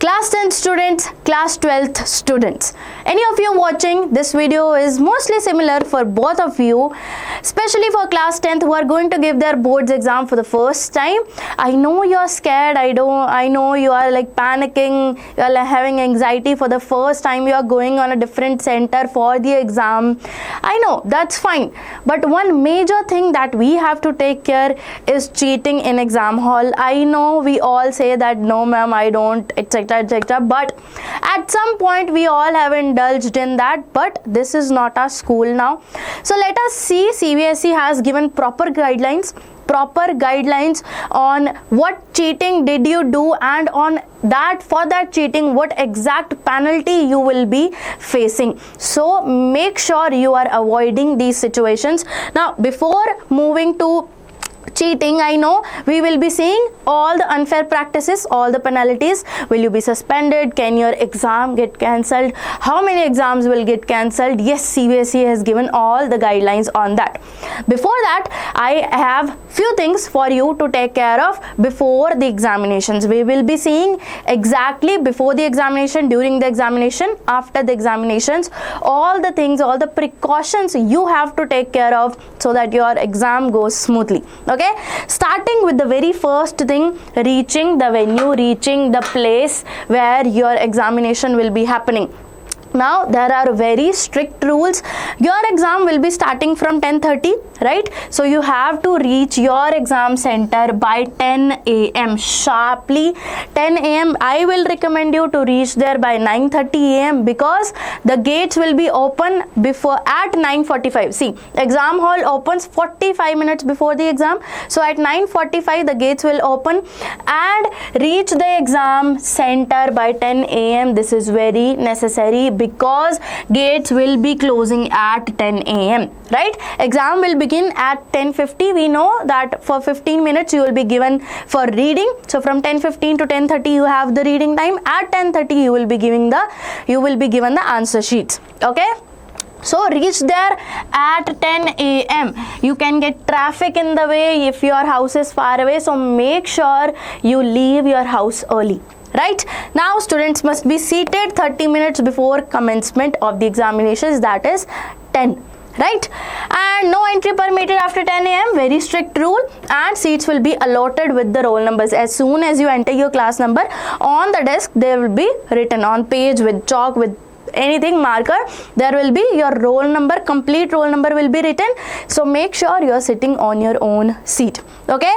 Class 10th students, class 12th students. Any of you watching this video is mostly similar for both of you, especially for class 10th who are going to give their boards exam for the first time. I know you're scared. I know you are like panicking, you are like having anxiety for the first time you are going on a different center for the exam. I know that's fine, but one major thing that we have to take care is cheating in exam hall. I know we all say that no ma'am, I don't, etc, but at some point we all have indulged in that, but this is not our school now. So let us see. CBSE has given proper guidelines on what cheating did you do, and on that, for that cheating, what exact penalty you will be facing. So make sure you are avoiding these situations. Now before moving to cheating, I know we will be seeing all the unfair practices, all the penalties. Will you be suspended? Can your exam get cancelled? How many exams will get cancelled? Yes, CBSE has given all the guidelines on that. Before that, I have few things for you to take care of before the examinations. We will be seeing exactly before the examination, during the examination, after the examinations, all the things, all the precautions you have to take care of so that your exam goes smoothly. Okay, starting with the very first thing, reaching the venue, reaching the place where your examination will be happening. Now there are very strict rules. Your exam will be starting from 10:30, right? So you have to reach your exam center by 10 a.m. sharply. 10 a.m. I will recommend you to reach there by 9:30 a.m. because the gates will be open before at 9:45. See, exam hall opens 45 minutes before the exam. So at 9:45 the gates will open, and reach the exam center by 10 a.m. This is very necessary because gates will be closing at 10 a.m. right? Exam will begin at 10:50. We know that for 15 minutes you will be given for reading. So from 10:15 to 10:30 you have the reading time. At 10:30 you will be given the answer sheets. Okay, so reach there at 10 a.m. You can get traffic in the way if your house is far away, so make sure you leave your house early. Right now, students must be seated 30 minutes before commencement of the examinations, that is 10. Right, and no entry permitted after 10 a.m. very strict rule, and seats will be allotted with the roll numbers. As soon as you enter your class number, on the desk there will be written on page with chalk, with anything marker, there will be your roll number, complete roll number will be written. So make sure you are sitting on your own seat. Okay,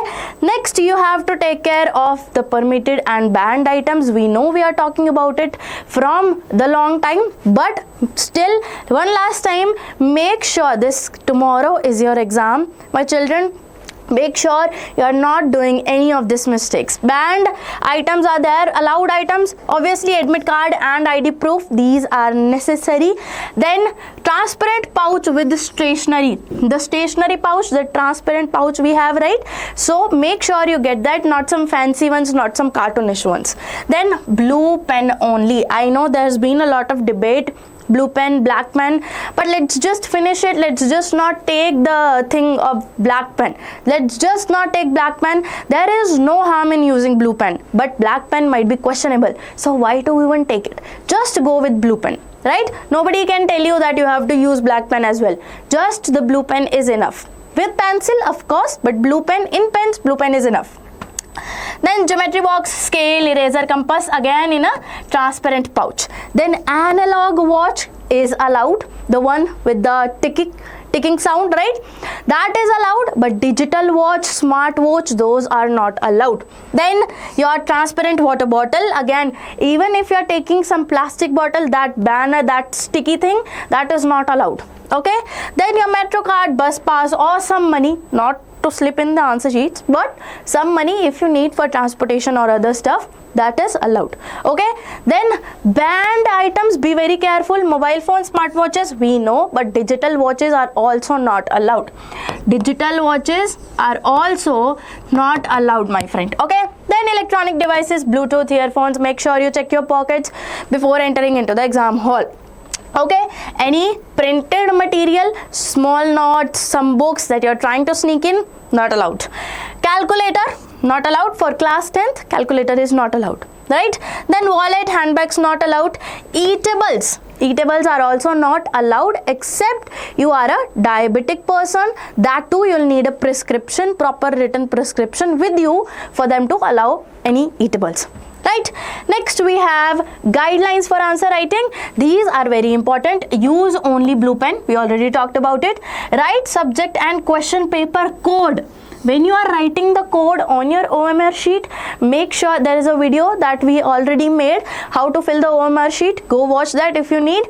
next you have to take care of the permitted and banned items. We know we are talking about it from the long time, but still one last time, make sure this tomorrow is your exam, my children. Make sure you are not doing any of these mistakes. Banned items are there. Allowed items, obviously admit card and ID proof, these are necessary. Then transparent pouch with stationery. The stationery pouch, the transparent pouch we have, right? So make sure you get that, not some fancy ones, not some cartoonish ones. Then blue pen only. I know there's been a lot of debate, blue pen, black pen, but let's just finish it. Let's just not take the thing of black pen. Let's just not take black pen. There is no harm in using blue pen, but black pen might be questionable, so why do we even take it? Just go with blue pen, right? Nobody can tell you that you have to use black pen as well. Just the blue pen is enough. With pencil, of course, but blue pen, in pens, blue pen is enough. Then geometry box, scale, eraser, compass, again in a transparent pouch. Then analog watch is allowed, the one with the ticking sound, right? That is allowed, but digital watch, smart watch, those are not allowed. Then your transparent water bottle, again, even if you are taking some plastic bottle, that banner, that sticky thing, that is not allowed. Okay, then your metro card, bus pass, or some money, not to slip in the answer sheets, but some money if you need for transportation or other stuff, that is allowed. Okay, then banned items, be very careful. Mobile phones, smartwatches, we know, but digital watches are also not allowed. Digital watches are also not allowed, my friend. Okay, then electronic devices, Bluetooth, earphones, make sure you check your pockets before entering into the exam hall. Okay, any printed material, small notes, some books that you're trying to sneak in, not allowed. Calculator, not allowed. For class 10th, calculator is not allowed, right? Then wallet, handbags not allowed. Eatables are also not allowed, except you are a diabetic person. That too, you'll need a prescription, proper written prescription with you for them to allow any eatables. Right. Next we have guidelines for answer writing. These are very important. Use only blue pen. We already talked about it. Write subject and question paper code. When you are writing the code on your OMR sheet, make sure there is a video that we already made, how to fill the OMR sheet. Go watch that if you need.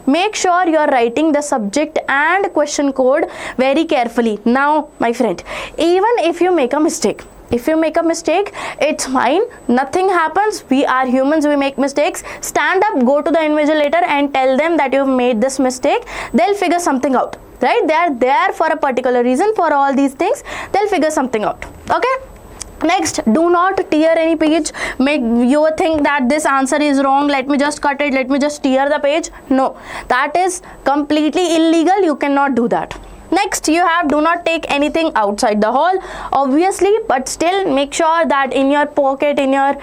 Make sure you are writing the subject and question code very carefully. Now, my friend, even if you make a mistake, it's fine. Nothing happens. We are humans. We make mistakes. Stand up, go to the invigilator and tell them that you've made this mistake. They'll figure something out, right? They are there for a particular reason. For all these things, they'll figure something out. Okay. Next, do not tear any page. Make you think that this answer is wrong. Let me just cut it. Let me just tear the page. No, that is completely illegal. You cannot do that. Next, you have do not take anything outside the hall, obviously, but still make sure that in your pocket, in your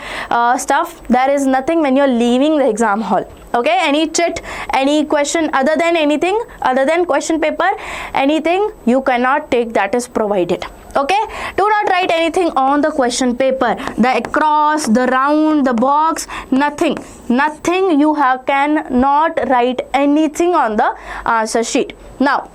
stuff, there is nothing when you're leaving the exam hall. Okay, any chit, any question other than question paper, anything you cannot take, that is provided. Okay, do not write anything on the question paper, the across, the round, the box, nothing you cannot write anything on the answer sheet. Now,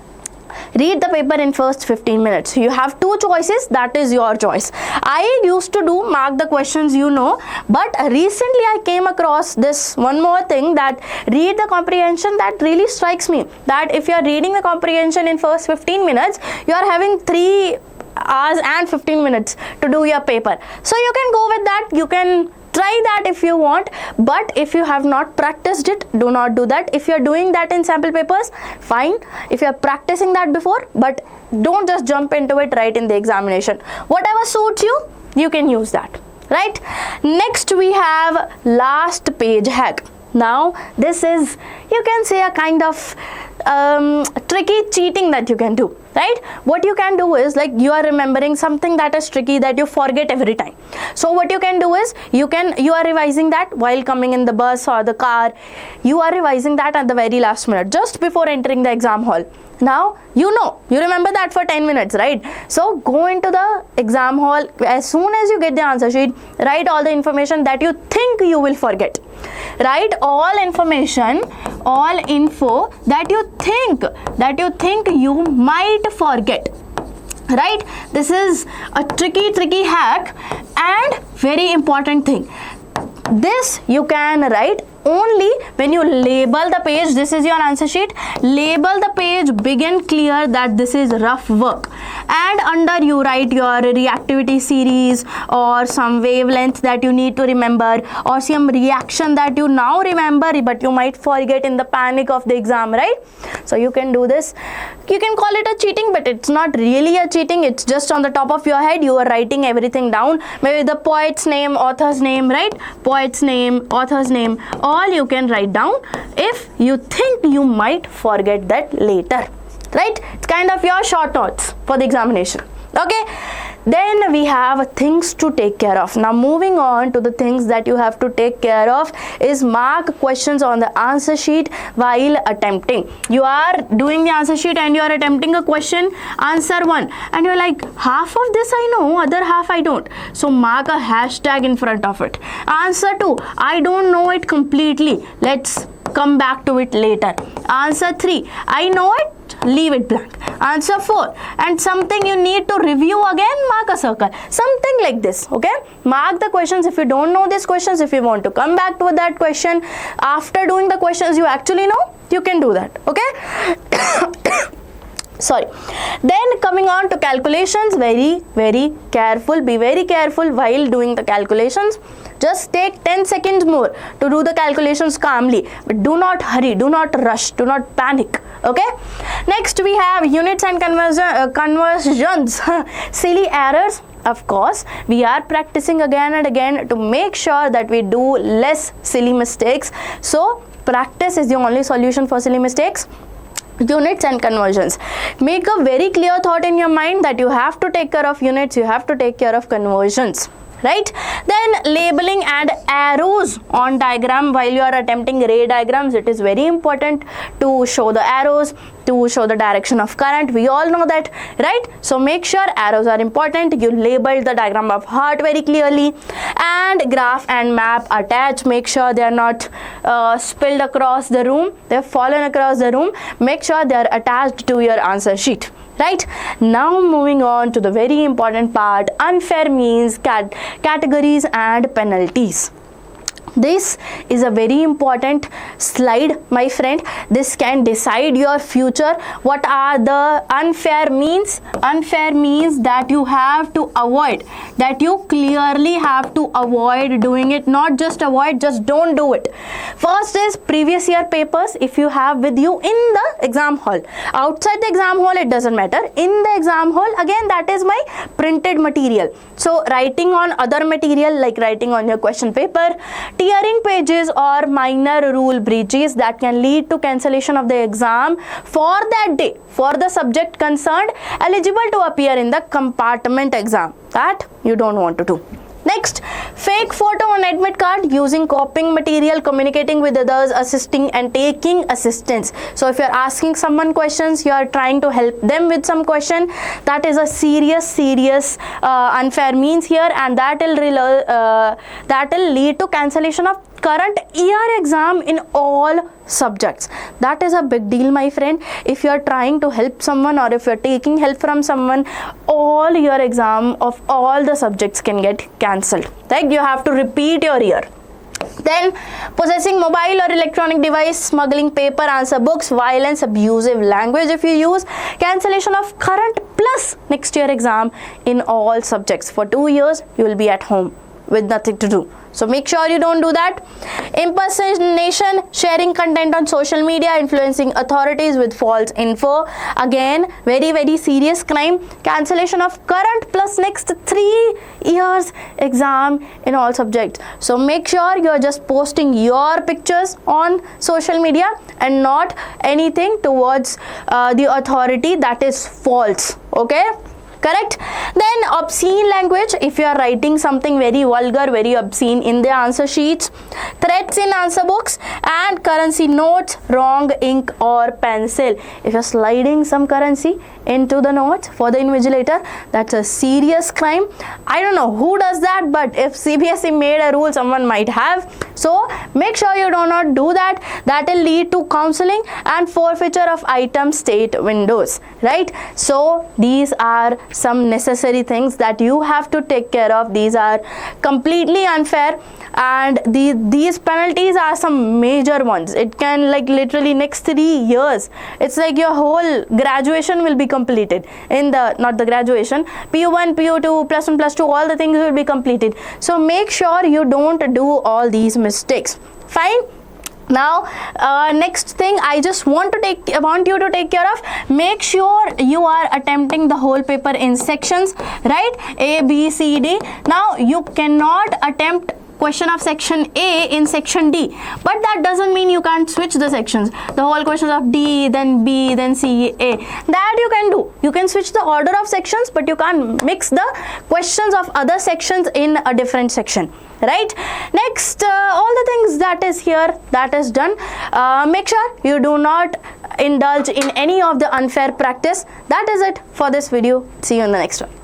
read the paper in first 15 minutes. You have two choices, that is your choice. I used to do mark the questions, but recently I came across this one more thing, that read the comprehension. That really strikes me, that if you are reading the comprehension in first 15 minutes, you are having 3 hours and 15 minutes to do your paper. So you can go with that. You can try that if you want, but if you have not practiced it, do not do that. If you are doing that in sample papers, fine. If you are practicing that before, but don't just jump into it right in the examination. Whatever suits you, you can use that, right? Next we have last page hack. Now this is, you can say, a kind of tricky cheating that you can do, right? What you can do is, like, you are remembering something that is tricky that you forget every time. So what you can do is, you are revising that while coming in the bus or the car. You are revising that at the very last minute, just before entering the exam hall. Now, you remember that for 10 minutes, right? So go into the exam hall. As soon as you get the answer sheet, write all the information that you think you will forget. Write all information, all info that you think you might forget, right? This is a tricky hack and very important thing. This you can write only when you label the page. This is your answer sheet. Label the page big and clear that this is rough work, and under you write your reactivity series or some wavelength that you need to remember, or some reaction that you now remember but you might forget in the panic of the exam, right? So you can do this. You can call it a cheating, but it's not really a cheating. It's just on the top of your head. You are writing everything down. Maybe the poet's name, author's name, right? Poet's name, author's name, all you can write down if you think you might forget that later, right? It's kind of your short notes for the examination. Okay, then we have things to take care of. Now moving on to the things that you have to take care of is mark questions on the answer sheet while attempting. You are doing the answer sheet and you are attempting a question, answer 1, and you're like, half of this I know, other half I don't. So mark a hashtag in front of it. Answer 2, I don't know it completely. Let's come back to it later. Answer 3, I know it, leave it blank. Answer 4, and something you need to review again, mark a circle. Something like this, okay? Mark the questions. If you don't know these questions, if you want to come back to that question after doing the questions you actually know, you can do that, okay? Sorry. Then coming on to calculations, very careful. Be very careful while doing the calculations. Just take 10 seconds more to do the calculations calmly, but do not hurry, do not rush, do not panic. Okay, next we have units and conversions. Silly errors. Of course, we are practicing again and again to make sure that we do less silly mistakes. So practice is the only solution for silly mistakes. units and conversions. Make a very clear thought in your mind that you have to take care of units, you have to take care of conversions, right? Then labeling and arrows on diagram. While you are attempting ray diagrams, it is very important to show the arrows, to show the direction of current. We all know that, right? So make sure arrows are important. You labeled the diagram of heart very clearly, and graph and map attached. Make sure they are not spilled across the room, they have fallen across the room. Make sure they are attached to your answer sheet. Right, now moving on to the very important part, unfair means, categories and penalties. This is a very important slide, my friend. This can decide your future. What are the unfair means? Unfair means that you have to avoid, that you clearly have to avoid doing it. Not just avoid, just don't do it. First is previous year papers if you have with you in the exam hall. Outside the exam hall it doesn't matter. In the exam hall, again, that is my printed material. So writing on other material, like writing on your question paper, tearing pages or minor rule breaches that can lead to cancellation of the exam for that day for the subject concerned, eligible to appear in the compartment exam, that you don't want to do. Next, fake photo on admit card, using copying material, communicating with others, assisting and taking assistance. So if you are asking someone questions, you are trying to help them with some question, that is a serious unfair means here, and that will lead to cancellation of current year exam in all subjects. That is a big deal, my friend. If you are trying to help someone or if you are taking help from someone, all your exam of all the subjects can get cancelled. Like you have to repeat your year. Then possessing mobile or electronic device, smuggling paper, answer books, violence, abusive language if you use, cancellation of current plus next year exam in all subjects. For 2 years you will be at home with nothing to do. So make sure you don't do that. Impersonation, sharing content on social media, influencing authorities with false info. Again, very serious crime. Cancellation of current plus next 3 years exam in all subjects. So make sure you are just posting your pictures on social media and not anything towards the authority that is false. Okay? Correct? Then obscene language, if you are writing something very vulgar, very obscene in the answer sheets, threats in answer books, and currency notes, wrong ink or pencil. If you are sliding some currency into the notes for the invigilator, that's a serious crime. I don't know who does that, but if CBSE made a rule, someone might have. So make sure you do not do that. That will lead to counseling and forfeiture of item state windows, right? So these are some necessary things that you have to take care of. These are completely unfair, and these penalties are some major ones. It can, like, literally next 3 years, it's like your whole graduation will be completed in the, not the graduation, PU1, PU2, plus 1, plus 2, all the things will be completed. So make sure you don't do all these mistakes. Fine. Now next thing I just want you to take care of, make sure you are attempting the whole paper in sections, right? A, B, C, D. Now you cannot attempt question of section A in section D, but that doesn't mean you can't switch the sections. The whole questions of D, then B, then C, A, that you can do. You can switch the order of sections, but you can't mix the questions of other sections in a different section, right? Next, all the things that is here, that is done. Make sure you do not indulge in any of the unfair practice. That is it for this video. See you in the next one.